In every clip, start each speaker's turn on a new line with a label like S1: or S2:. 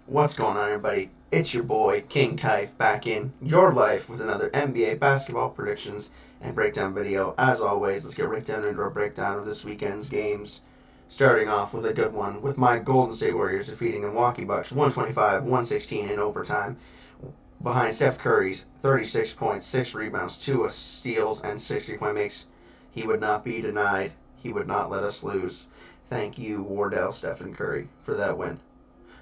S1: What's going on, everybody? It's your boy, King Typh, back in your life with another NBA basketball predictions and breakdown video. As always, let's get right down into our breakdown of this weekend's games. Starting off with a good one with my Golden State Warriors defeating the Milwaukee Bucks 125-116 in overtime behind Steph Curry's 36 points, 6 rebounds, 2 steals, and 6 3-point makes. He would not be denied. He would not let us lose. Thank you, Wardell, Stephen Curry, for that win.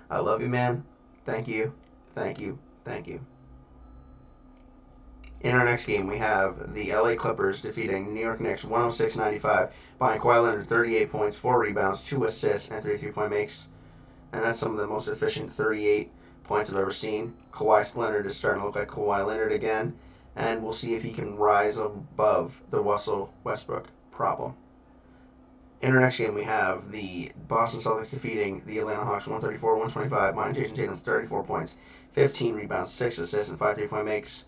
S1: I love you, man. Thank you. Thank you. Thank you. In our next game, we have the LA Clippers defeating the New York Knicks 106-95 behind Kawhi Leonard 38 points, 4 rebounds, 2 assists, and 3 3-point makes. And that's some of the most efficient 38 points I've ever seen. Kawhi Leonard is starting to look like Kawhi Leonard again, and we'll see if he can rise above the Russell Westbrook problem. In our next game, we have the Boston Celtics defeating the Atlanta Hawks 134-125 behind Jason Tatum's 34 points, 15 rebounds, 6 assists, and 5 3-point makes.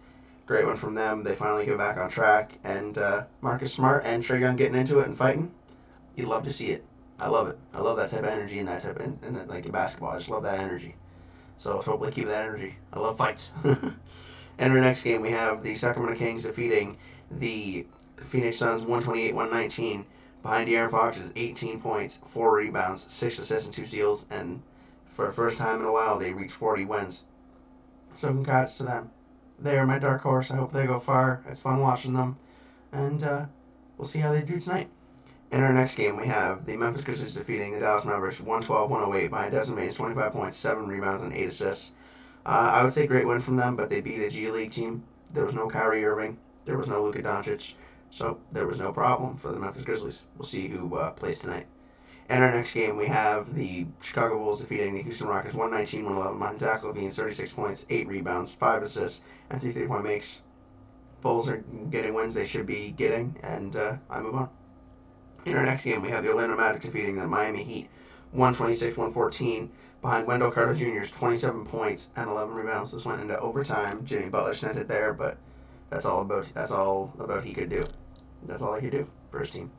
S1: Great one from them. They finally get back on track. And Marcus Smart and Trae Young getting into it and fighting. You'd love to see it. I love it. I love that type of energy in that type of in like in basketball. I just love that energy. So hopefully keep that energy. I love fights. In our next game, we have the Sacramento Kings defeating the Phoenix Suns 128-119 behind De'Aaron Fox's 18 points, 4 rebounds, 6 assists, and 2 steals. And for the first time in a while, they reached 40 wins. So congrats to them. They are my dark horse. I hope they go far. It's fun watching them. And we'll see how they do tonight. In our next game, we have the Memphis Grizzlies defeating the Dallas Mavericks 112-108 behind Desmond Bane's 25 points, 7 rebounds, and 8 assists. I would say great win from them, but they beat a G League team. There was no Kyrie Irving. There was no Luka Doncic. So there was no problem for the Memphis Grizzlies. We'll see who plays tonight. In our next game, we have the Chicago Bulls defeating the Houston Rockets 119-111 behind Zach LaVine's 36 points, 8 rebounds, 5 assists, and 3 3-point makes. Bulls are getting wins they should be getting, and I move on. In our next game, we have the Orlando Magic defeating the Miami Heat 126-114 behind Wendell Carter Jr.'s 27 points and 11 rebounds. This went into overtime. Jimmy Butler sent it there, but that's all about he could do. That's all he could do for his team.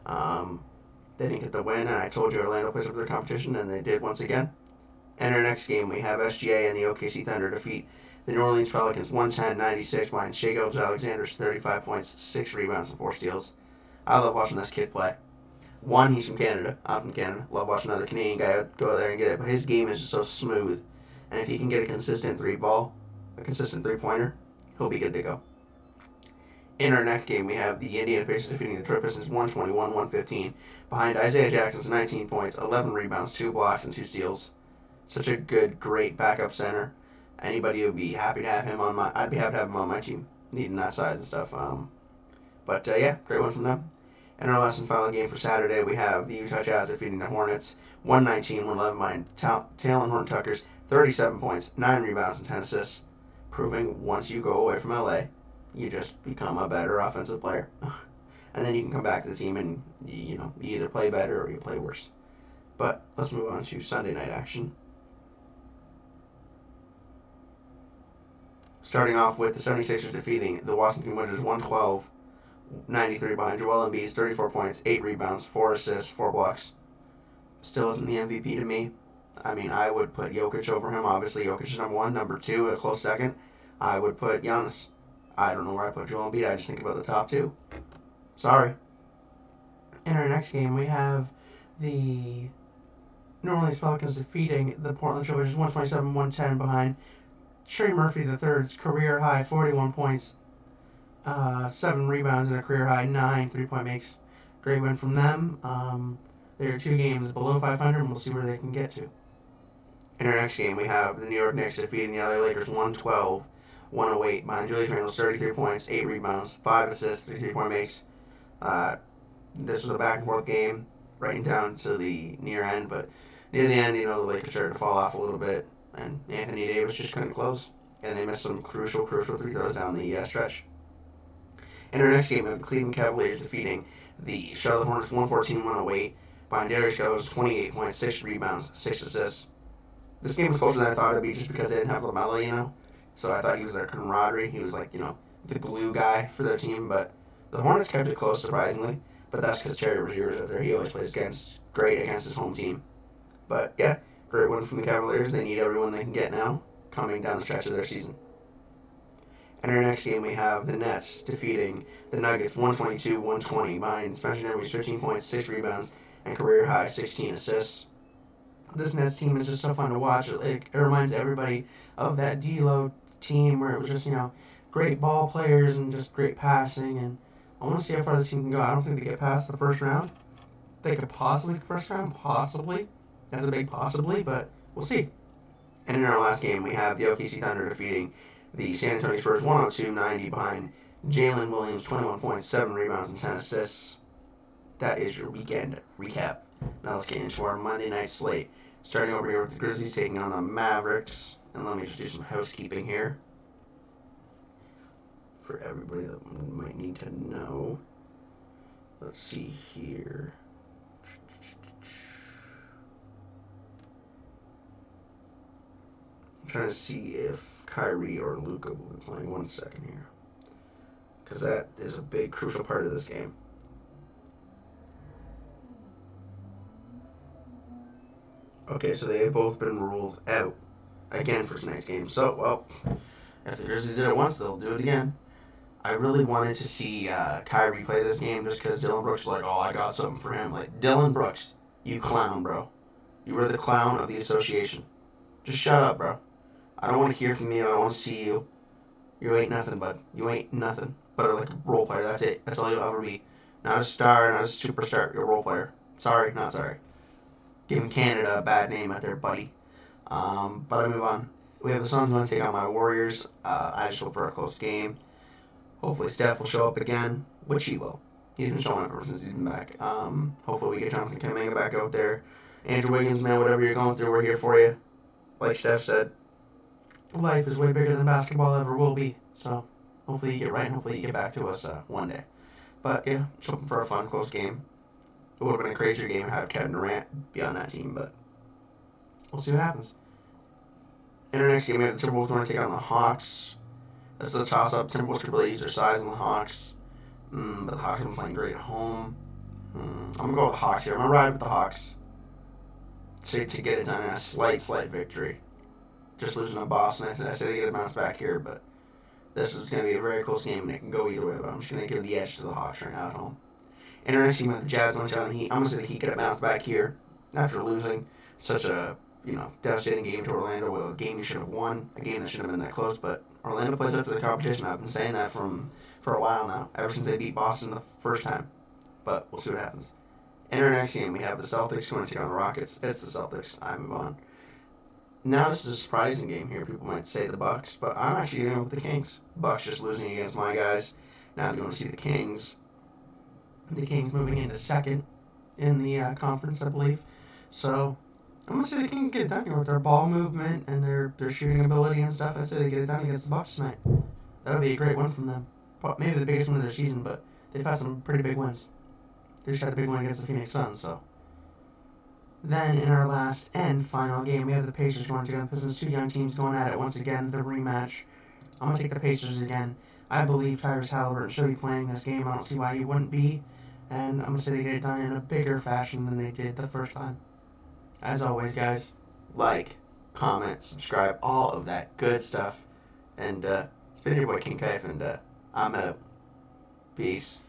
S1: They didn't get the win, and I told you Orlando plays up their competition, and they did once again. In our next game, we have SGA and the OKC Thunder defeat the New Orleans Pelicans 110-96 behind Shai Gilgeous-Alexander's 35 points, 6 rebounds, and 4 steals. I love watching this kid play. One, he's from Canada. I'm from Canada. Love watching another Canadian guy go out there and get it. But his game is just so smooth. And if he can get a consistent a consistent three-pointer, he'll be good to go. In our next game, we have the Indiana Pacers defeating the Detroit Pistons 121-115 behind Isaiah Jackson's 19 points, 11 rebounds, 2 blocks, and 2 steals. Such a good, great backup center. Anybody would be happy to have him on my. I'd be happy to have him on my team, needing that size and stuff. But yeah, great one from them. In our last and final game for Saturday, we have the Utah Jazz defeating the Hornets 119-111 behind Talen Horton-Tucker's 37 points, 9 rebounds, and 10 assists, proving once you go away from LA, you just become a better offensive player. And then you can come back to the team and, you either play better or you play worse. But let's move on to Sunday night action. Starting off with the 76ers defeating the Washington Wizards 112-93 behind Joel Embiid's 34 points, 8 rebounds, 4 assists, 4 blocks. Still isn't the MVP to me. I mean, I would put Jokic over him. Obviously, Jokic is number 1. Number 2, a close second, I would put Giannis. I don't know where I put Joel Embiid. I just think about the top 2. Sorry. In our next game, we have the New Orleans Pelicans defeating the Portland Trailblazers 127-110 behind Trey Murphy III's career high 41 points, 7 rebounds, and a career high 9 3-point makes. Great win from them. They are 2 games below 500, and we'll see where they can get to. In our next game, we have the New York Knicks defeating the LA Lakers 112-108 behind Julius Randle's 33 points, 8 rebounds, 5 assists, 3 3-point makes. This was a back and forth game, right down to the near end, but near the end, the Lakers started to fall off a little bit, and Anthony Davis just couldn't close, and they missed some crucial free throws down the stretch. In our next game, we have the Cleveland Cavaliers defeating the Charlotte Hornets 114-108 behind Darius Garland's 28 points, 6 rebounds, 6 assists. This game was closer than I thought it would be just because they didn't have LaMelo, so I thought he was their camaraderie. He was like, the glue guy for their team, but the Hornets kept it close, surprisingly, but that's because Terry Rozier is out there. He always plays great against his home team. But yeah, Great win from the Cavaliers. They need everyone they can get now, coming down the stretch of their season. In our next game, we have the Nets defeating the Nuggets 122-120 behind Spencer Dinwiddie's 15 points, 6 rebounds, and career high 16 assists. This Nets team is just so fun to watch. It reminds everybody of that D'Lo team where it was just, great ball players and just great passing. And I want to see how far this team can go. I don't think they get past the first round. They could possibly first round, possibly. That's a big possibly, but we'll see. And in our last game, we have the OKC Thunder defeating the San Antonio Spurs 102-90 behind Jalen Williams, 21 points, 7 rebounds, and 10 assists. That is your weekend recap. Now let's get into our Monday night slate. Starting over here with the Grizzlies taking on the Mavericks. And let me just do some housekeeping here for everybody that might need to know. Let's see here. I'm trying to see if Kyrie or Luka will be playing. 1 second here, because that is a big, crucial part of this game. Okay, so they have both been ruled out again for tonight's game. So, well, if the Grizzlies did it once, they'll do it again. I really wanted to see Kyrie play this game just because Dillon Brooks is like, oh, I got something for him. Like, Dillon Brooks, you clown, bro. You were the clown of the association. Just shut up, bro. I don't want to hear from you. I don't want to see you. You ain't nothing, bud. You ain't nothing but like a role player. That's it. That's all you'll ever be. Not a star, not a superstar. You're a role player. Sorry, not sorry. Giving Canada a bad name out there, buddy. But I move on. We have the Suns going to take on my Warriors. I just hope for a close game. Hopefully Steph will show up again, which he will. He's been showing up ever since he's been back. Hopefully we get Jonathan Kuminga back out there. Andrew Wiggins, man, whatever you're going through, we're here for you. Like Steph said, life is way bigger than basketball ever will be. So hopefully you get right and hopefully you get back to us one day. But yeah, just hoping for a fun, close game. It would have been a crazier game to have Kevin Durant be on that team, but we'll see what happens. In our next game, we have the Timberwolves going to take on the Hawks. This is a toss-up. Timberwolves could really use their size on the Hawks, but the Hawks have been playing great at home. I'm going to go with the Hawks here. I'm going to ride with the Hawks to get it done in a slight victory. Just losing to Boston. I say they get a bounce back here, but this is going to be a very close game, and it can go either way, but I'm just going to give the edge to the Hawks right now at home. In our next game, we have the Jazz going to take on the Heat. I'm going to say the Heat could have bounced back here after losing such a devastating game to Orlando. Well, a game you should have won, a game that shouldn't have been that close, but Orlando plays up to the competition. I've been saying that for a while now, ever since they beat Boston the first time. But we'll see what happens. In our next game, we have the Celtics going to take on the Rockets. It's the Celtics. I move on. Now this is a surprising game here. People might say the Bucks, but I'm actually going with the Kings. Bucks just losing against my guys. Now they're going to see the Kings. The Kings moving into second in the conference, I believe. So I'm going to say the Kings get it done here with their ball movement and their shooting ability and stuff. I'd say they get it done against the Bucks tonight. That would be a great win from them. Maybe the biggest win of their season, but they've had some pretty big wins. They just had a big win against the Phoenix Suns, so. Then in our last and final game, we have the Pacers going together. Pistons, two young teams going at it once again, the rematch. I'm going to take the Pacers again. I believe Tyrese Halliburton should be playing this game. I don't see why he wouldn't be. And I'm going to say they get it done in a bigger fashion than they did the first time. As always, guys, like, comment, subscribe, all of that good stuff. And it's been your boy King Kaif, and I'm out. Peace.